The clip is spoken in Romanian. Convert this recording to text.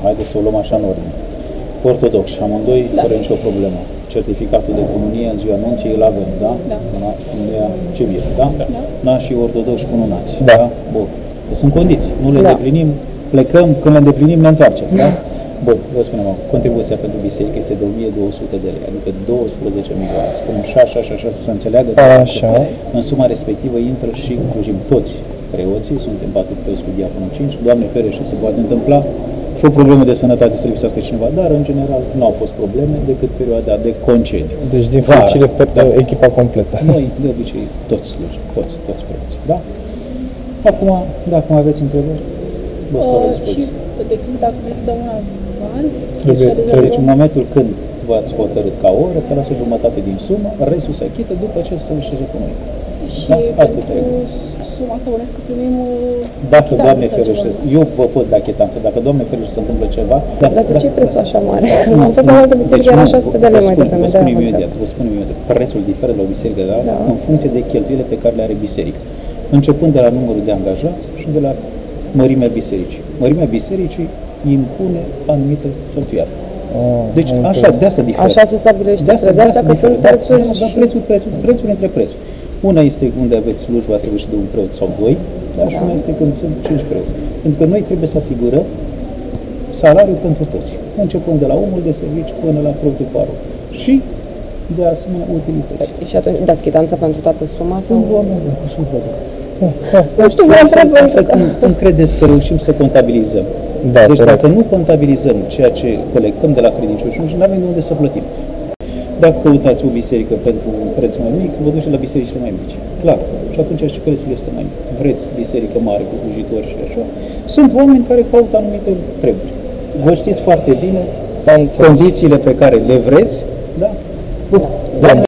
haideți să o luăm așa în ordine. Ortodoxi, amândoi, fără nicio problemă. Certificatul de comunie în ziua nunții îl avem, da? Da. Comunia civilă, da? Da. Și ortodoxi cununați. Da. Bun. Sunt condiții. Nu le îndeplinim, plecăm, când le îndeplinim ne întoarcem, da? Bun, vă spunem acum, contribuția pentru biserică este de 1200 de lei, adică 12 milioane. Spunem și așa, să se înțeleagă. Așa. În suma respectivă intră și inclusiv toți preoții, suntem 4 preoți cu diaconul 5, Doamne ferește, se poate întâmpla și o problemă de sănătate să lipsească cineva, dar în general nu au fost probleme decât perioada de concediu. Deci din fericire echipa completă. Noi de obicei toți slujim, toți preoții, da? Acum, dacă mai aveți întrebări, vă stau la dispoziție. Și de când dacă vreți să dăm un avans? Deci în momentul când v-ați hotărât ca oră, se lasă jumătate din sumă, restul se achită după ce se săvârșește cu noi. Și pentru suma asta bănesc că primim... Dacă Doamne ferește, eu vă pot da chetanță, dacă Doamne ferește se întâmplă ceva... Dar de ce prețul așa mare? Am tot mai multă biserică, era 600 de lei mai devreme. Vă spun imediat, prețul diferă la o biserică, în funcție de cheltuielile pe care le are biserica. Începând de la numărul de angajați și de la mărimea bisericii. Mărimea bisericii impune anumite cheltuieli. Deci așa, de asta diferă. Așa se stabilește prețul, că sunt prețul între prețuri. Una este unde aveți slujba, trebuie și de un preot sau doi, și una este când sunt 5 preoți. Pentru că noi trebuie să asigurăm salariul pentru toți, începând de la omul de serviciu până la preotul paroh. Și de asemenea utilități. Și atunci dați chitanța pentru toată suma? Sunt oameni, sunt oameni. Nu știu, vă întreb pentru că... Cum credeți să reușim să contabilizăm? Deci dacă nu contabilizăm ceea ce colectăm de la credincioși, nu avem de unde să plătim. Dacă căutați o biserică pentru un preț mai mic, vă duceți la bisericile mai mici. Clar. Și atunci și prețul este mai mic. Vreți biserică mare cu slujitori și așa. Sunt oameni care caută anumite treburi. Vă știți foarte bine condițiile pe care le vreți, da?